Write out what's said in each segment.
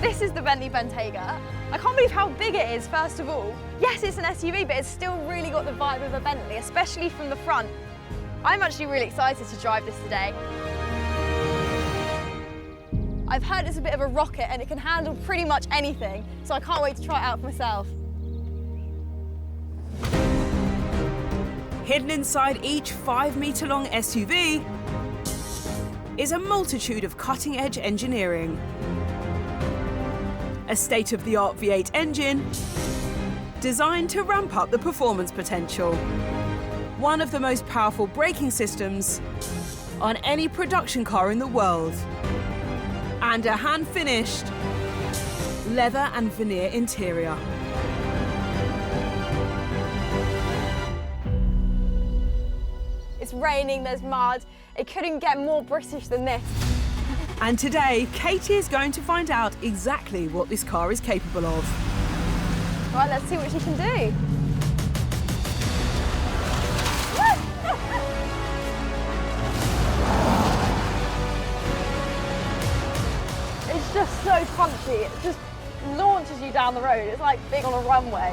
This is the Bentley Bentayga. I can't believe how big it is, first of all. Yes, it's an SUV, but it's still really got the vibe of a Bentley, especially from the front. I'm actually really excited to drive this today. I've heard it's a bit of a rocket and it can handle pretty much anything, so I can't wait to try it out for myself. Hidden inside each 5-metre-long SUV is a multitude of cutting-edge engineering. A state-of-the-art V8 engine designed to ramp up the performance potential. One of the most powerful braking systems on any production car in the world. And a hand-finished leather and veneer interior. It's raining, there's mud. It couldn't get more British than this. And today, Katie is going to find out exactly what this car is capable of. Right, let's see what she can do. It's just so punchy. It just launches you down the road. It's like being on a runway.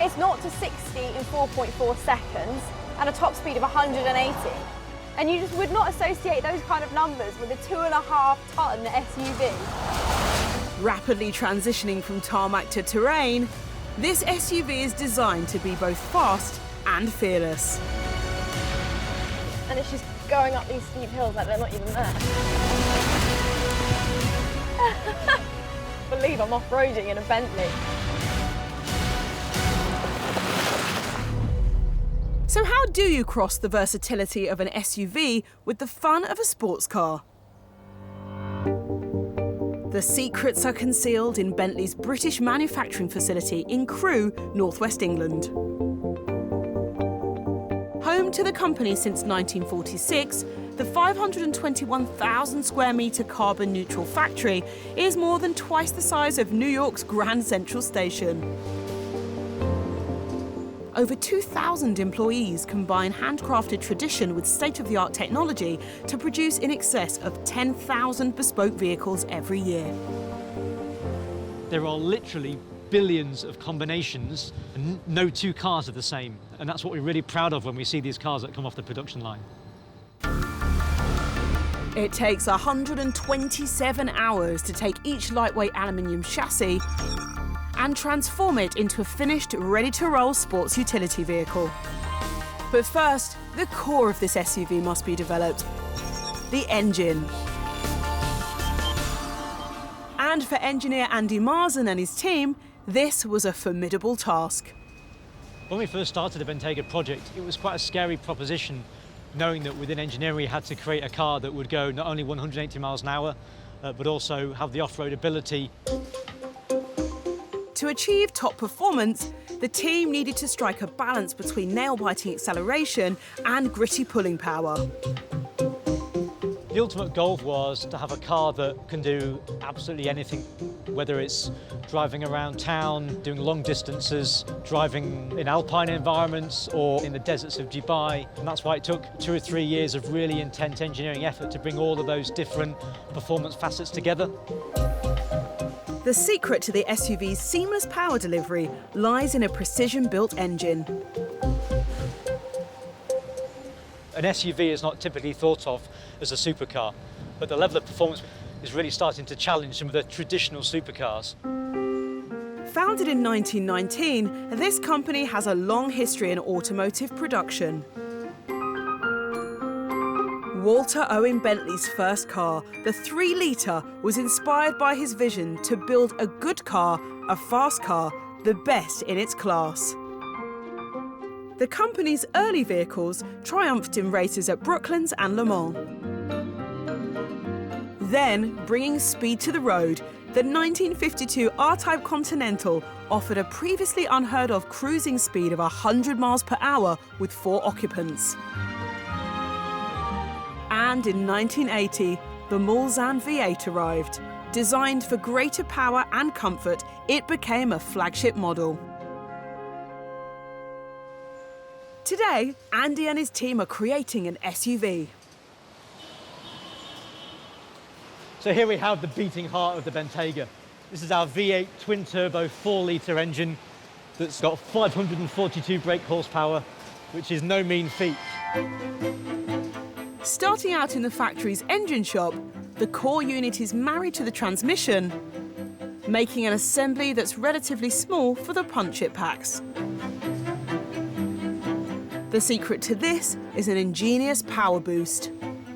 It's 0 to 60 in 4.4 seconds and a top speed of 180. And you just would not associate those kind of numbers with a 2.5-ton SUV. Rapidly transitioning from tarmac to terrain, this SUV is designed to be both fast and fearless. And it's just going up these steep hills like they're not even there. I believe I'm off-roading in a Bentley. So how do you cross the versatility of an SUV with the fun of a sports car? The secrets are concealed in Bentley's British manufacturing facility in Crewe, northwest England. Home to the company since 1946, the 521,000 square metre carbon neutral factory is more than twice the size of New York's Grand Central Station. Over 2,000 employees combine handcrafted tradition with state-of-the-art technology to produce in excess of 10,000 bespoke vehicles every year. There are literally billions of combinations, and no two cars are the same. And that's what we're really proud of when we see these cars that come off the production line. It takes 127 hours to take each lightweight aluminium chassis and transform it into a finished, ready-to-roll sports utility vehicle. But first, the core of this SUV must be developed: the engine. And for engineer Andy Marsden and his team, this was a formidable task. When we first started the Bentayga project, it was quite a scary proposition, knowing that within engineering we had to create a car that would go not only 180 miles an hour, but also have the off-road ability. To achieve top performance, the team needed to strike a balance between nail-biting acceleration and gritty pulling power. The ultimate goal was to have a car that can do absolutely anything, whether it's driving around town, doing long distances, driving in alpine environments or in the deserts of Dubai. And that's why it took 2 or 3 years of really intense engineering effort to bring all of those different performance facets together. The secret to the SUV's seamless power delivery lies in a precision-built engine. An SUV is not typically thought of as a supercar, but the level of performance is really starting to challenge some of the traditional supercars. Founded in 1919, this company has a long history in automotive production. Walter Owen Bentley's first car, the 3-litre, was inspired by his vision to build a good car, a fast car, the best in its class. The company's early vehicles triumphed in races at Brooklands and Le Mans. Then, bringing speed to the road, the 1952 R-Type Continental offered a previously unheard of cruising speed of 100 miles per hour with 4 occupants. And in 1980, the Mulsanne V8 arrived. Designed for greater power and comfort, it became a flagship model. Today, Andy and his team are creating an SUV. So here we have the beating heart of the Bentayga. This is our V8 twin-turbo 4-litre engine that's got 542 brake horsepower, which is no mean feat. Starting out in the factory's engine shop, the core unit is married to the transmission, making an assembly that's relatively small for the punch-it packs. The secret to this is an ingenious power boost.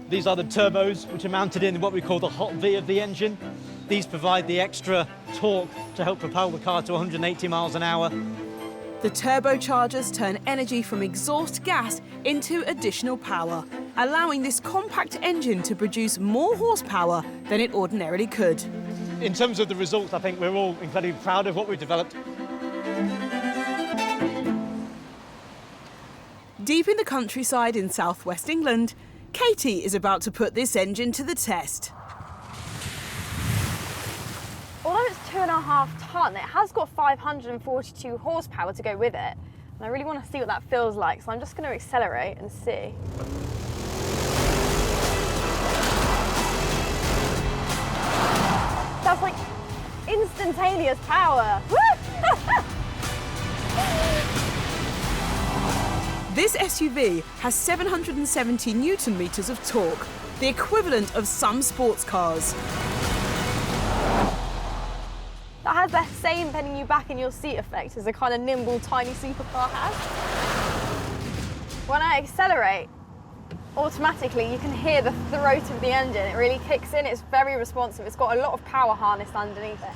These are the turbos, which are mounted in what we call the hot V of the engine. These provide the extra torque to help propel the car to 180 miles an hour. The turbochargers turn energy from exhaust gas into additional power, allowing this compact engine to produce more horsepower than it ordinarily could. In terms of the results, I think we're all incredibly proud of what we've developed. Deep in the countryside in southwest England, Katie is about to put this engine to the test. Although it's 2.5 tonne, it has got 542 horsepower to go with it. And I really want to see what that feels like, so I'm just going to accelerate and see. That's like instantaneous power. This SUV has 770 Newton meters of torque, the equivalent of some sports cars. That has that same bending you back in your seat effect as a kind of nimble, tiny supercar has. When I accelerate, automatically you can hear the throat of the engine. It really kicks in, it's very responsive. It's got a lot of power harness underneath it.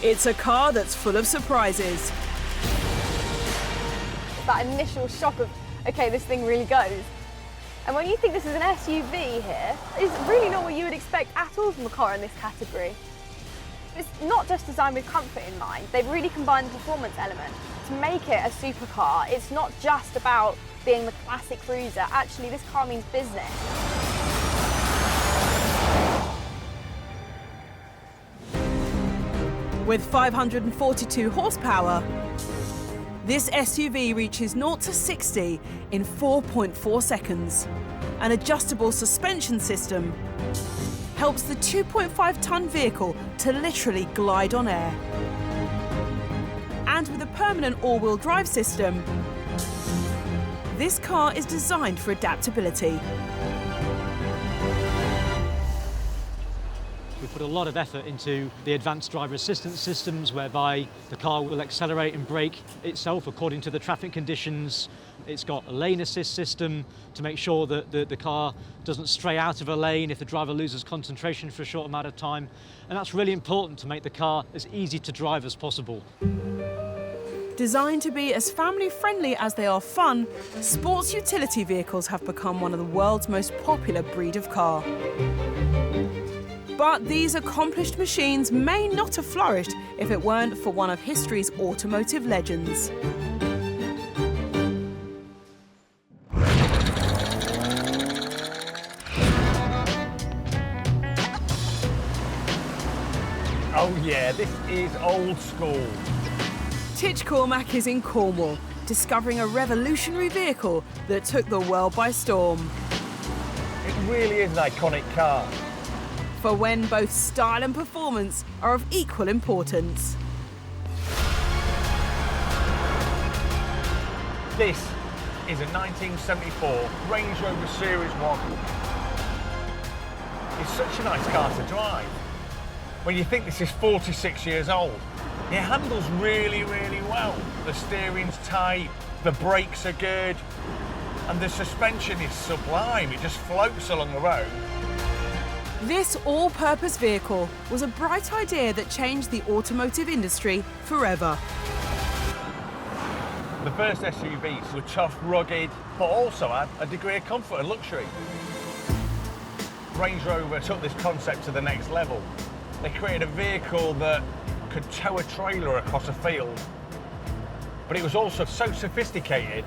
It's a car that's full of surprises. That initial shock of, okay, this thing really goes. And when you think this is an SUV here, it's really not what you would expect at all from a car in this category. It's not just designed with comfort in mind. They've really combined the performance element to make it a supercar. It's not just about being the classic cruiser. Actually, this car means business. With 542 horsepower, this SUV reaches 0 to 60 in 4.4 seconds. An adjustable suspension system helps the 2.5-tonne vehicle to literally glide on air. And with a permanent all-wheel drive system, this car is designed for adaptability. We put a lot of effort into the advanced driver assistance systems, whereby the car will accelerate and brake itself according to the traffic conditions. It's got a lane assist system to make sure that the car doesn't stray out of a lane if the driver loses concentration for a short amount of time. And that's really important to make the car as easy to drive as possible. Designed to be as family-friendly as they are fun, sports utility vehicles have become one of the world's most popular breed of car. But these accomplished machines may not have flourished if it weren't for one of history's automotive legends. Oh yeah, this is old school. Titch Cormac is in Cornwall, discovering a revolutionary vehicle that took the world by storm. It really is an iconic car. For when both style and performance are of equal importance. This is a 1974 Range Rover Series 1. It's such a nice car to drive. When you think this is 46 years old, it handles really, really well. The steering's tight, the brakes are good, and the suspension is sublime. It just floats along the road. This all-purpose vehicle was a bright idea that changed the automotive industry forever. The first SUVs were tough, rugged, but also had a degree of comfort and luxury. Range Rover took this concept to the next level. They created a vehicle that could tow a trailer across a field, but it was also so sophisticated,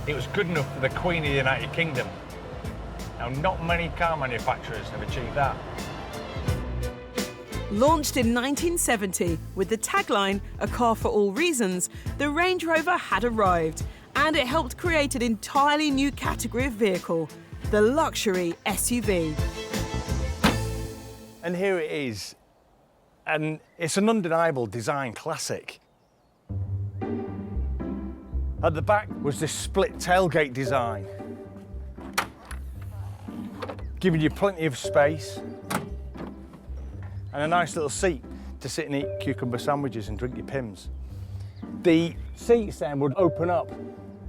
it was good enough for the Queen of the United Kingdom. Now, not many car manufacturers have achieved that. Launched in 1970 with the tagline, "A car for all reasons," the Range Rover had arrived, And it helped create an entirely new category of vehicle, the luxury SUV. And here it is, and it's an undeniable design classic. At the back was this split tailgate design, giving you plenty of space and a nice little seat to sit and eat cucumber sandwiches and drink your Pimm's. The seats then would open up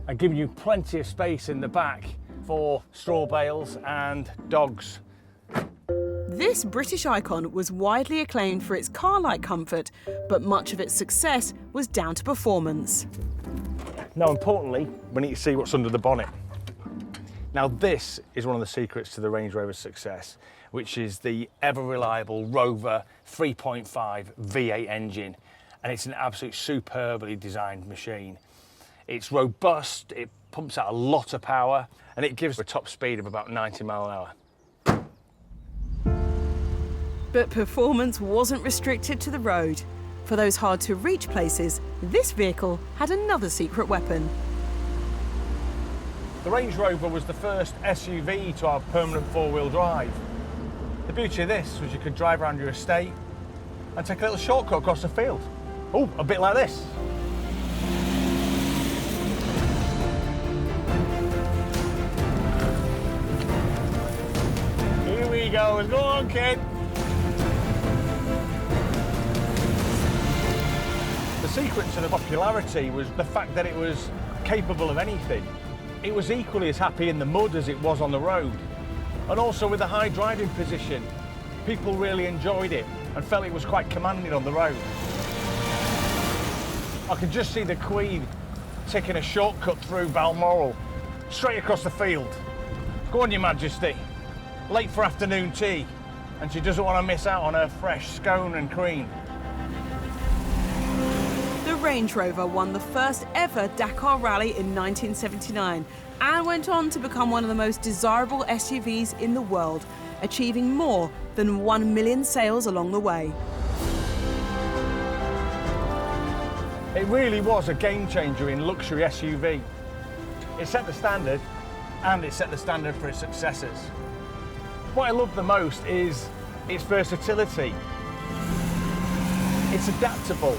and give you plenty of space in the back for straw bales and dogs. This British icon was widely acclaimed for its car-like comfort, but much of its success was down to performance. Now, importantly, we need to see what's under the bonnet. Now, this is one of the secrets to the Range Rover's success, which is the ever-reliable Rover 3.5 V8 engine, and it's an absolute superbly designed machine. It's robust, it pumps out a lot of power, and it gives a top speed of about 90 miles an hour. But performance wasn't restricted to the road. For those hard-to-reach places, this vehicle had another secret weapon. The Range Rover was the first SUV to have permanent four-wheel drive. The beauty of this was you could drive around your estate and take a little shortcut across the field. Oh, a bit like this. Here we go, go on, kid. The secret to the popularity was the fact that it was capable of anything. It was equally as happy in the mud as it was on the road. And also with the high driving position, people really enjoyed it and felt it was quite commanding on the road. I could just see the Queen taking a shortcut through Balmoral, straight across the field. Go on, Your Majesty. Late for afternoon tea, and she doesn't want to miss out on her fresh scone and cream. The Range Rover won the first ever Dakar Rally in 1979 and went on to become one of the most desirable SUVs in the world, achieving more than 1 million sales along the way. It really was a game changer in luxury SUV. It set the standard, and it set the standard for its successors. What I love the most is its versatility. It's adaptable,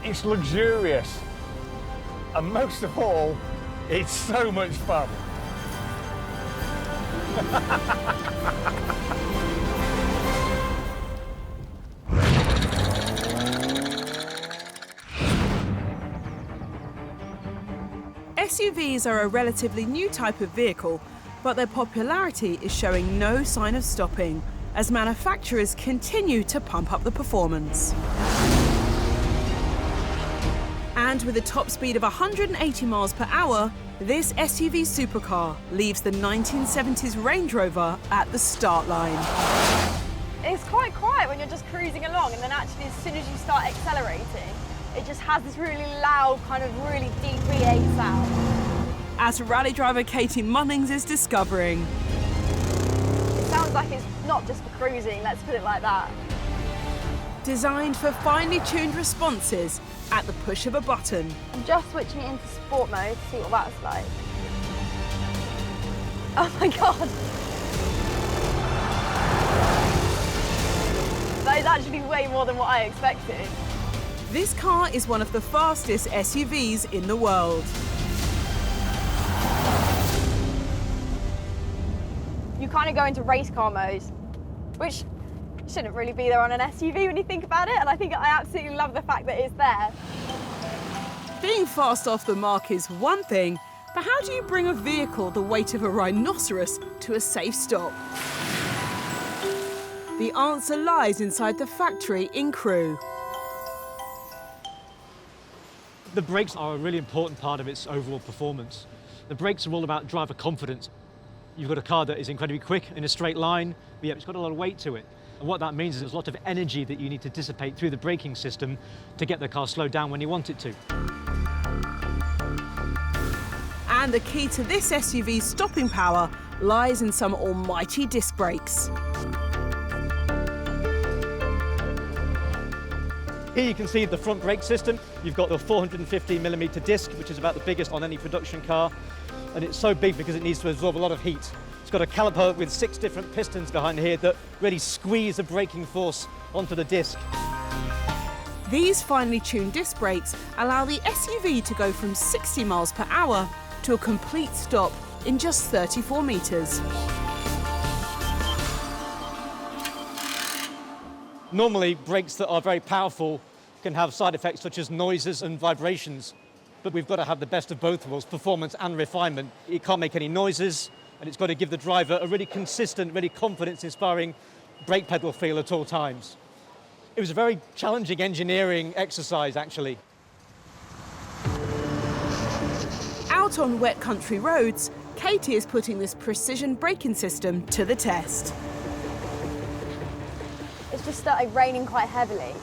it's luxurious, and most of all, it's so much fun. SUVs are a relatively new type of vehicle, but their popularity is showing no sign of stopping as manufacturers continue to pump up the performance. And with a top speed of 180 miles per hour, this SUV supercar leaves the 1970s Range Rover at the start line. It's quite quiet when you're just cruising along, and then actually as soon as you start accelerating, it just has this really loud, kind of really deep V8 sound. As rally driver Katie Munnings is discovering. It sounds like it's not just for cruising, let's put it like that. Designed for finely tuned responses at the push of a button. I'm just switching it into sport mode to see what that's like. Oh my God. That is actually way more than what I expected. This car is one of the fastest SUVs in the world. You kind of go into race car mode, which shouldn't really be there on an SUV when you think about it, and I think I absolutely love the fact that it's there. Being fast off the mark is one thing, but how do you bring a vehicle the weight of a rhinoceros to a safe stop? The answer lies inside the factory in Crewe. The brakes are a really important part of its overall performance. The brakes are all about driver confidence. You've got a car that is incredibly quick in a straight line, but yet it's got a lot of weight to it. And what that means is there's a lot of energy that you need to dissipate through the braking system to get the car slowed down when you want it to. And the key to this SUV's stopping power lies in some almighty disc brakes. Here you can see the front brake system. You've got the 450mm disc, which is about the biggest on any production car. And it's so big because it needs to absorb a lot of heat. It's got a caliper with 6 different pistons behind here that really squeeze the braking force onto the disc. These finely tuned disc brakes allow the SUV to go from 60 miles per hour to a complete stop in just 34 metres. Normally, brakes that are very powerful can have side effects such as noises and vibrations, but we've got to have the best of both worlds, performance and refinement. It can't make any noises, and it's got to give the driver a really consistent, really confidence-inspiring brake pedal feel at all times. It was a very challenging engineering exercise, actually. Out on wet country roads, Katie is putting this precision braking system to the test. It's just started raining quite heavily.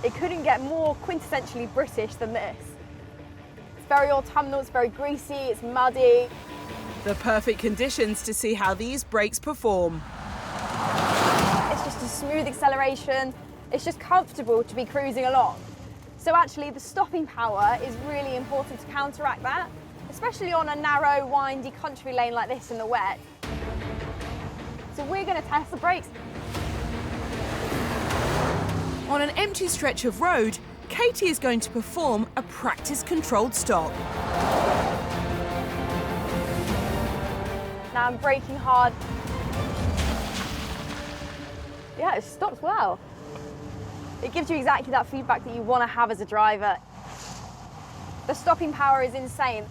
It couldn't get more quintessentially British than this. It's very autumnal, it's very greasy, it's muddy. The perfect conditions to see how these brakes perform. It's just a smooth acceleration. It's just comfortable to be cruising along. So actually the stopping power is really important to counteract that, especially on a narrow, windy country lane like this in the wet. So we're going to test the brakes. On an empty stretch of road, Katie is going to perform a practice-controlled stop. Now I'm braking hard. Yeah, it stops well. It gives you exactly that feedback that you want to have as a driver. The stopping power is insane.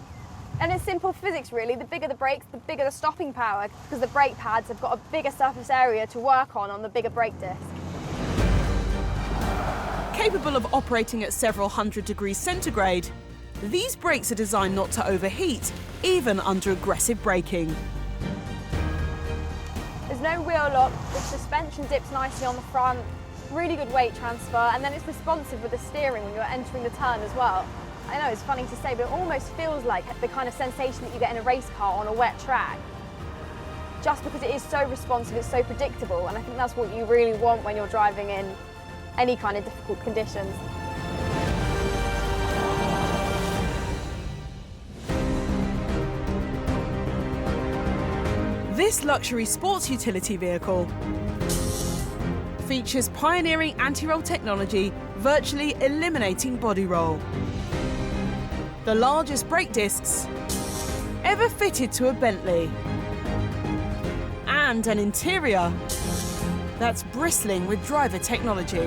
And it's simple physics, really. The bigger the brakes, the bigger the stopping power, because the brake pads have got a bigger surface area to work on the bigger brake disc. Capable of operating at several hundred degrees centigrade, these brakes are designed not to overheat, even under aggressive braking. There's no wheel lock, the suspension dips nicely on the front, really good weight transfer, and then it's responsive with the steering when you're entering the turn as well. I know it's funny to say, but it almost feels like the kind of sensation that you get in a race car on a wet track. Just because it is so responsive, it's so predictable, and I think that's what you really want when you're driving in any kind of difficult conditions. This luxury sports utility vehicle features pioneering anti-roll technology, virtually eliminating body roll. The largest brake discs ever fitted to a Bentley. And an interior that's bristling with driver technology.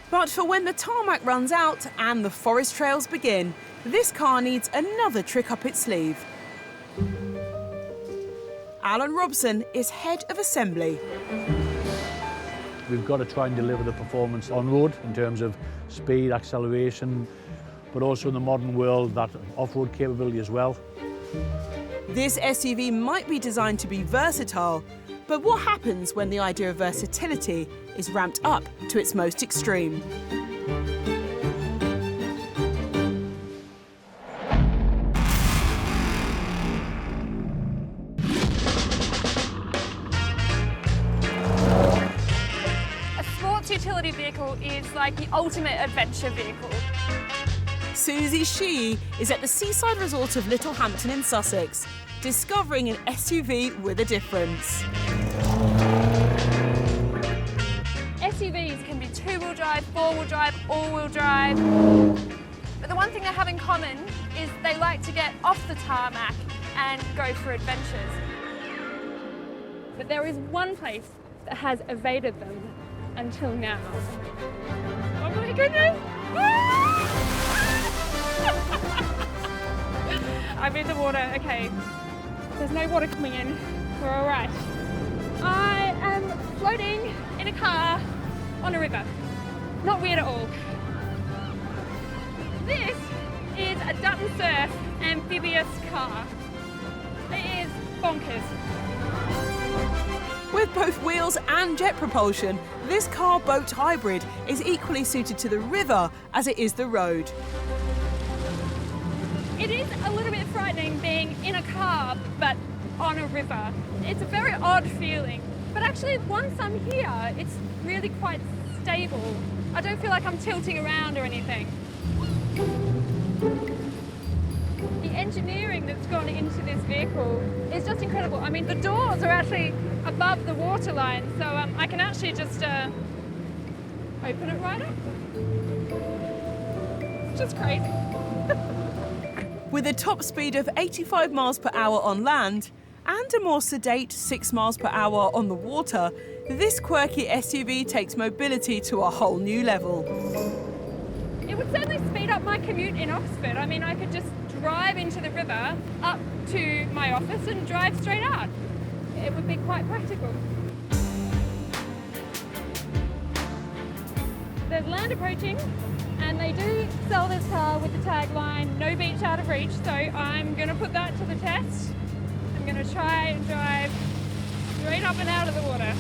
But for when the tarmac runs out and the forest trails begin, this car needs another trick up its sleeve. Alan Robson is head of assembly. We've got to try and deliver the performance on road in terms of speed, acceleration, but also in the modern world, that off-road capability as well. This SUV might be designed to be versatile, but what happens when the idea of versatility is ramped up to its most extreme? A sports utility vehicle is like the ultimate adventure vehicle. Susie Shee is at the seaside resort of Littlehampton in Sussex, discovering an SUV with a difference. SUVs can be two-wheel drive, four-wheel drive, all-wheel drive. But the one thing they have in common is they like to get off the tarmac and go for adventures. But there is one place that has evaded them until now. Oh my goodness! I'm in the water, okay. There's no water coming in, we're all right. I am floating in a car on a river. Not weird at all. This is a Dutton Surf amphibious car. It is bonkers. With both wheels and jet propulsion, this car-boat hybrid is equally suited to the river as it is the road. It is a little bit frightening being in a car, but on a river. It's a very odd feeling, but But actually, once I'm here, it's really quite stable. I don't feel like I'm tilting around or anything. The engineering that's gone into this vehicle is just incredible. I mean, the doors are actually above the waterline, so I can actually just open it right up. It's just crazy. With a top speed of 85 miles per hour on land and a more sedate 6 miles per hour on the water, this quirky SUV takes mobility to a whole new level. It would certainly speed up my commute in Oxford. I mean, I could just drive into the river, up to my office and drive straight out. It would be quite practical. There's land approaching, and they do sell this car with the tagline, "No beach out of reach," so I'm going to put that to the test. I'm going to try and drive straight up and out of the water.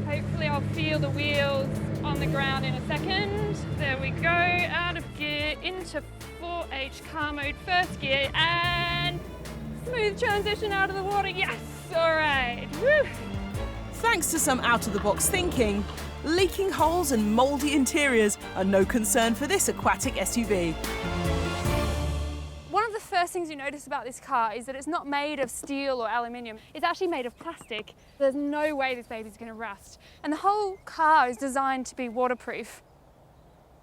Hopefully I'll feel the wheels on the ground in a second. There we go, out of gear, into 4H car mode, first gear, and smooth transition out of the water. Yes, all right. Woo. Thanks to some out-of-the-box thinking, leaking holes and mouldy interiors are no concern for this aquatic SUV. One of the first things you notice about this car is that it's not made of steel or aluminium. It's actually made of plastic. There's no way this baby's going to rust. And the whole car is designed to be waterproof.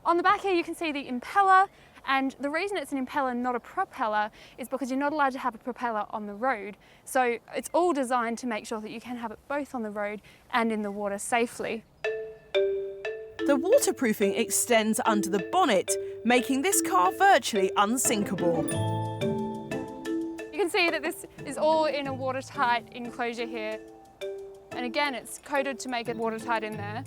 On the back here you can see the impeller, and the reason it's an impeller, not a propeller, is because you're not allowed to have a propeller on the road. So it's all designed to make sure that you can have it both on the road and in the water safely. The waterproofing extends under the bonnet, making this car virtually unsinkable. You can see that this is all in a watertight enclosure here. And again, it's coated to make it watertight in there.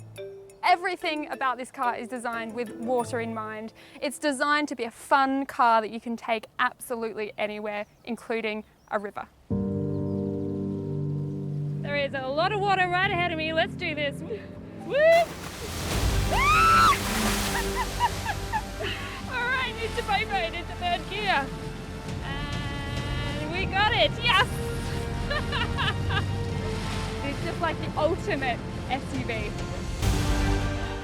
Everything about this car is designed with water in mind. It's designed to be a fun car that you can take absolutely anywhere, including a river. There is a lot of water right ahead of me. Let's do this. Woo! All right, into boat mode, into third gear. And we got it, yes! It's just like the ultimate SUV.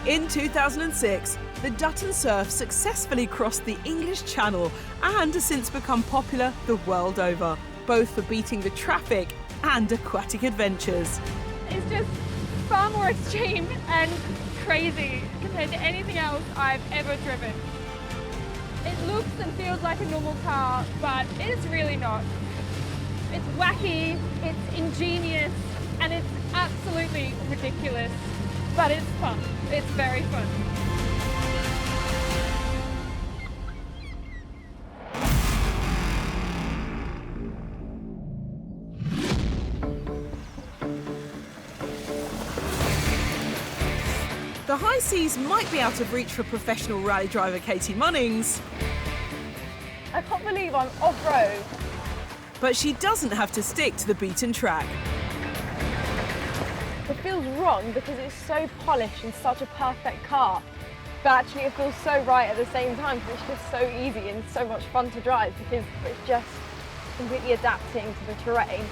In 2006, the Dutton Surf successfully crossed the English Channel and has since become popular the world over, both for beating the traffic and aquatic adventures. It's just far more extreme and crazy compared to anything else I've ever driven. It looks and feels like a normal car, but it's really not. It's wacky, it's ingenious, and it's absolutely ridiculous, but it's fun. It's very fun. The high seas might be out of reach for professional rally driver Katie Munnings, I can't believe I'm off-road. but she doesn't have to stick to the beaten track. It feels wrong because it's so polished and such a perfect car. But actually it feels so right at the same time because it's just so easy and so much fun to drive because it's just completely adapting to the terrain.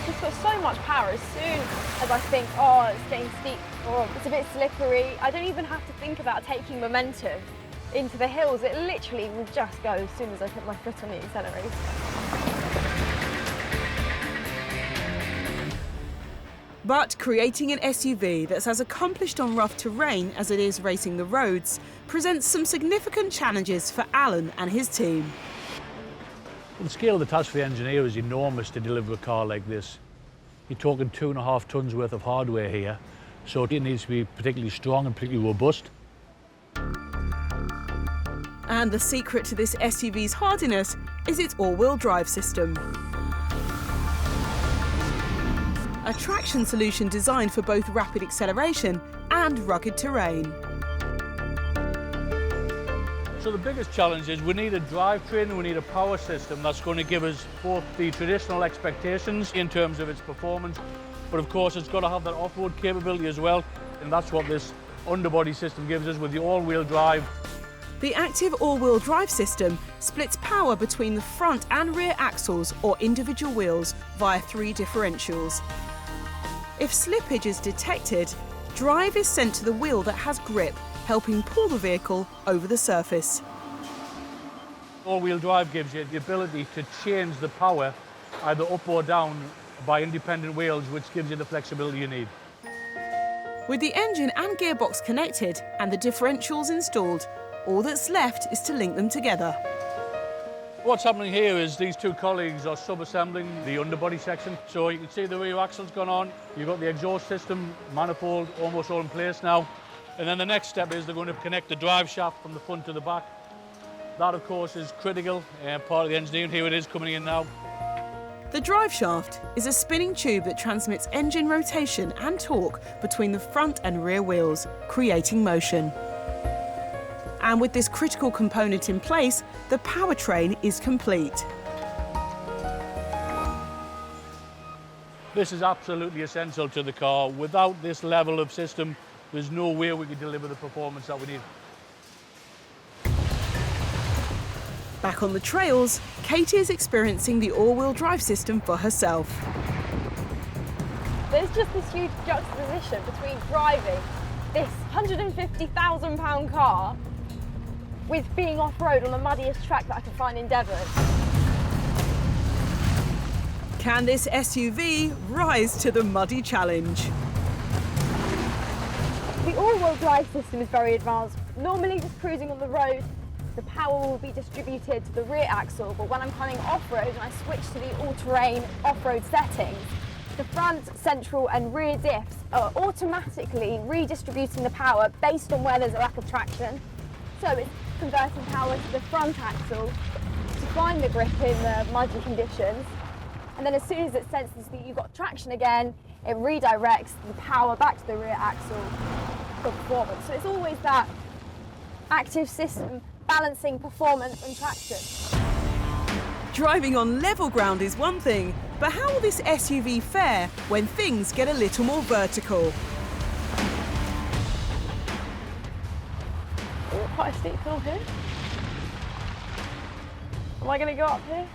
It's got so much power. As soon as I think, oh, it's getting steep or it's a bit slippery, I don't even have to think about taking momentum into the hills. It literally will just go as soon as I put my foot on the accelerator. But creating an SUV that's as accomplished on rough terrain as it is racing the roads presents some significant challenges for Alan and his team. The scale of the task for the engineer is enormous to deliver a car like this. You're talking 2.5 tons worth of hardware here, so it needs to be particularly strong and particularly robust. And the secret to this SUV's hardiness is its all-wheel drive system. A traction solution designed for both rapid acceleration and rugged terrain. So the biggest challenge is we need a drivetrain and we need a power system that's going to give us both the traditional expectations in terms of its performance, but of course it's got to have that off-road capability as well, and that's what this underbody system gives us with the all-wheel drive. The active all-wheel drive system splits power between the front and rear axles or individual wheels via 3 differentials. If slippage is detected, drive is sent to the wheel that has grip, helping pull the vehicle over the surface. All-wheel drive gives you the ability to change the power either up or down by independent wheels, which gives you the flexibility you need. With the engine and gearbox connected and the differentials installed, all that's left is to link them together. What's happening here is these 2 colleagues are sub-assembling the underbody section. So you can see the rear axle's gone on, you've got the exhaust system, manifold, almost all in place now. And then the next step is they're going to connect the drive shaft from the front to the back. That, of course, is critical and part of the engineering. Here it is coming in now. The drive shaft is a spinning tube that transmits engine rotation and torque between the front and rear wheels, creating motion. And with this critical component in place, the powertrain is complete. This is absolutely essential to the car. Without this level of system, there's no way we could deliver the performance that we need. Back on the trails, Katie is experiencing the all-wheel drive system for herself. There's just this huge juxtaposition between driving this £150,000 car with being off-road on the muddiest track that I can find in Devon. Can this SUV rise to the muddy challenge? The all-wheel drive system is very advanced. Normally just cruising on the road, the power will be distributed to the rear axle, but when I'm coming off-road and I switch to the all-terrain off-road settings, the front, central and rear diffs are automatically redistributing the power based on where there's a lack of traction. So it's converting power to the front axle to find the grip in the muddy conditions. And then as soon as it senses that you've got traction again, it redirects the power back to the rear axle for performance. So it's always that active system balancing performance and traction. Driving on level ground is one thing, but how will this SUV fare when things get a little more vertical? Oh, quite a steep hill here. Am I going to go up here?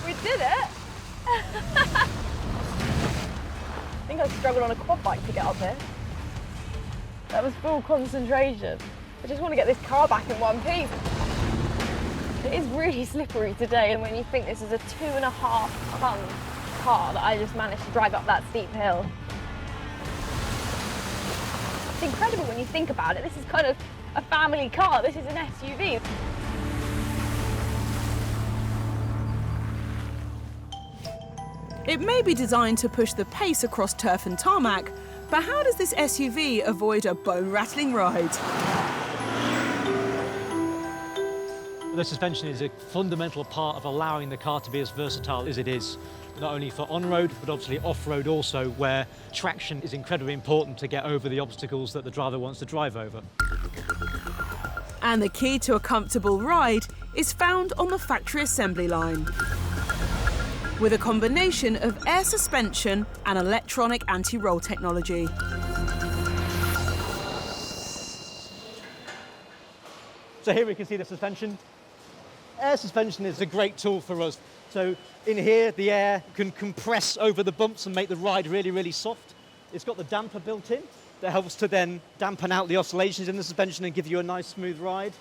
We did it! I think I struggled on a quad bike to get up here. That was full concentration. I just want to get this car back in one piece. It is really slippery today, and when you think this is a 2.5 ton car that I just managed to drive up that steep hill. It's incredible when you think about it. This is kind of a family car. This is an SUV. It may be designed to push the pace across turf and tarmac, but how does this SUV avoid a bone-rattling ride? The suspension is a fundamental part of allowing the car to be as versatile as it is, not only for on-road, but obviously off-road also, where traction is incredibly important to get over the obstacles that the driver wants to drive over. And the key to a comfortable ride is found on the factory assembly line. With a combination of air suspension and electronic anti-roll technology. So here we can see the suspension. Air suspension is a great tool for us. So in here, the air can compress over the bumps and make the ride really, really soft. It's got the damper built in that helps to then dampen out the oscillations in the suspension and give you a nice, smooth ride.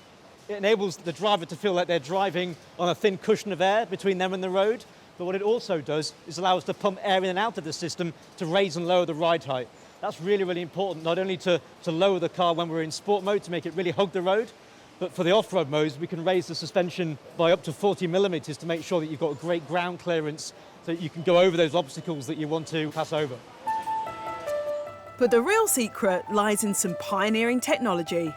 It enables the driver to feel like they're driving on a thin cushion of air between them and the road. But what it also does is allow us to pump air in and out of the system to raise and lower the ride height. That's really, really important, not only to lower the car when we're in sport mode to make it really hug the road, but for the off-road modes, we can raise the suspension by up to 40 millimeters to make sure that you've got a great ground clearance so that you can go over those obstacles that you want to pass over. But the real secret lies in some pioneering technology.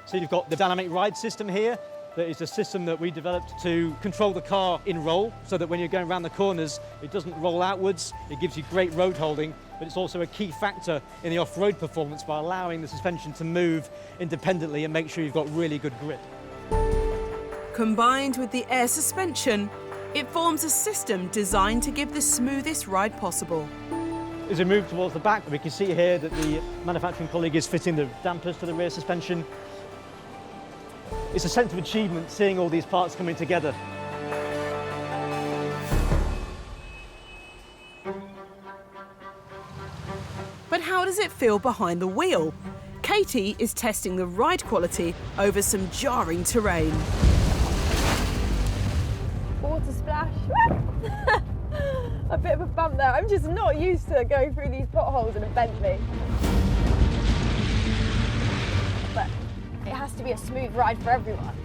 So you've got the dynamic ride system here. That is a system that we developed to control the car in roll so that when you're going around the corners, it doesn't roll outwards. It gives you great road holding, but it's also a key factor in the off-road performance by allowing the suspension to move independently and make sure you've got really good grip. Combined with the air suspension, it forms a system designed to give the smoothest ride possible. As we move towards the back, we can see here that the manufacturing colleague is fitting the dampers to the rear suspension. It's a sense of achievement seeing all these parts coming together. But how does it feel behind the wheel? Katie is testing the ride quality over some jarring terrain. Water splash. A bit of a bump there. I'm just not used to going through these potholes in a Bentley. But it has to be a smooth ride for everyone.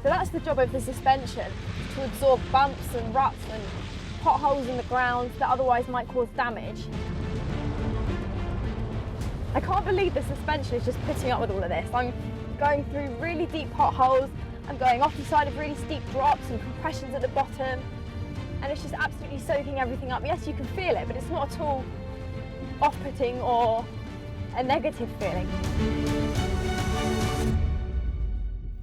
So that's the job of the suspension, to absorb bumps and ruts and potholes in the ground that otherwise might cause damage. I can't believe the suspension is just putting up with all of this. I'm going through really deep potholes, I'm going off the side of really steep drops and compressions at the bottom, and it's just absolutely soaking everything up. Yes, you can feel it, but it's not at all off-putting or a negative feeling.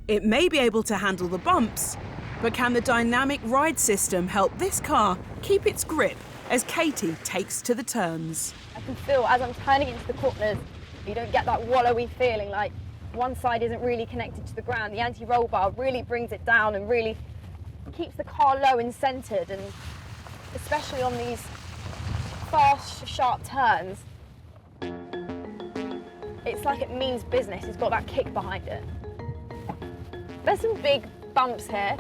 It may be able to handle the bumps, but can the dynamic ride system help this car keep its grip as Katie takes to the turns? I can feel as I'm turning into the corners, you don't get that wallowy feeling like one side isn't really connected to the ground. The anti-roll bar really brings it down and really keeps the car low and centred, and especially on these fast, sharp turns, it's like it means business. It's got that kick behind it. There's some big bumps here.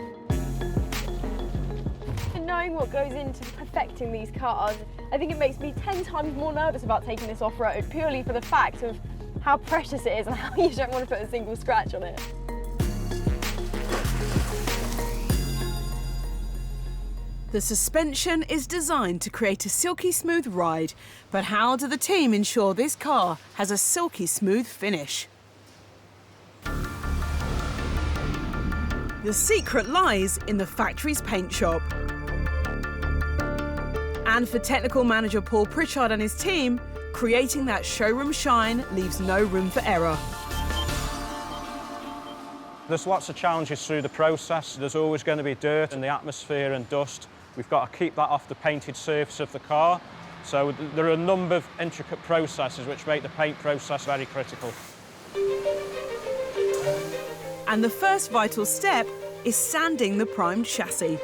And knowing what goes into perfecting these cars, I think it makes me 10 times more nervous about taking this off-road, purely for the fact of how precious it is and how you don't want to put a single scratch on it. The suspension is designed to create a silky smooth ride, but how do the team ensure this car has a silky smooth finish? The secret lies in the factory's paint shop. And for technical manager Paul Pritchard and his team, creating that showroom shine leaves no room for error. There's lots of challenges through the process. There's always going to be dirt in the atmosphere and dust. We've got to keep that off the painted surface of the car. So there are a number of intricate processes which make the paint process very critical. And the first vital step is sanding the primed chassis.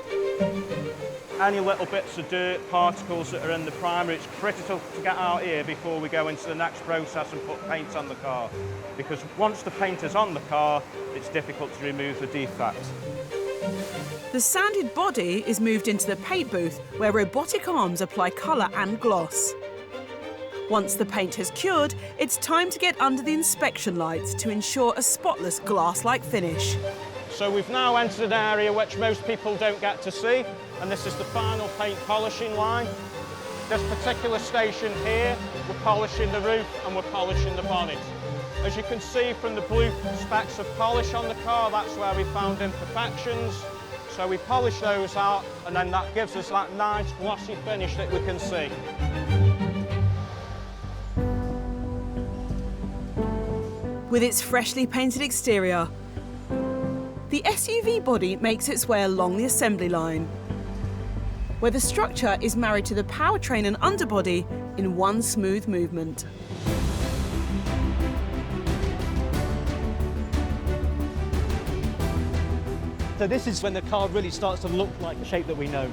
Any little bits of dirt, particles that are in the primer, it's critical to get out here before we go into the next process and put paint on the car. Because once the paint is on the car, it's difficult to remove the defect. The sanded body is moved into the paint booth where robotic arms apply colour and gloss. Once the paint has cured, it's time to get under the inspection lights to ensure a spotless glass-like finish. So we've now entered an area which most people don't get to see, and this is the final paint polishing line. This particular station here, we're polishing the roof and we're polishing the bonnet. As you can see from the blue specks of polish on the car, that's where we found imperfections. So we polish those out, and then that gives us that nice glossy finish that we can see. With its freshly painted exterior, the SUV body makes its way along the assembly line, where the structure is married to the powertrain and underbody in one smooth movement. So this is when the car really starts to look like the shape that we know.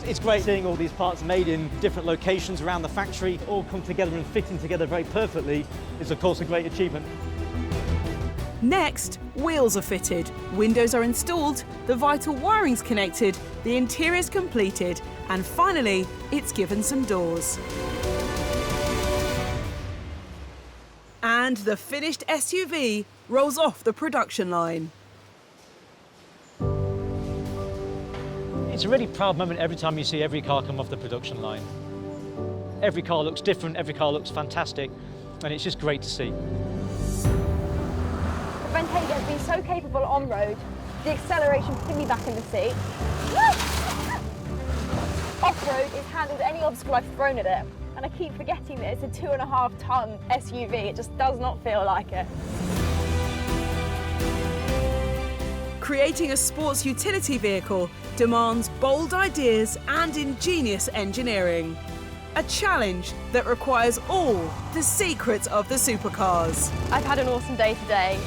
It's great seeing all these parts made in different locations around the factory, all come together and fitting together very perfectly is of course a great achievement. Next, wheels are fitted, windows are installed, the vital wiring's connected, the interior's completed, and finally, it's given some doors. And the finished SUV rolls off the production line. It's a really proud moment every time you see every car come off the production line. Every car looks different, every car looks fantastic, and it's just great to see. The Bentayga has been so capable on road, the acceleration put me back in the seat. Off-road, it's handled any obstacle I've thrown at it, and I keep forgetting that it's a 2.5-ton SUV. It just does not feel like it. Creating a sports utility vehicle demands bold ideas and ingenious engineering. A challenge that requires all the secrets of the supercars. I've had an awesome day today.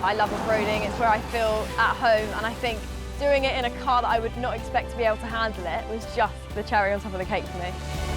I love off-roading, it's where I feel at home, and I think doing it in a car that I would not expect to be able to handle it was just the cherry on top of the cake for me.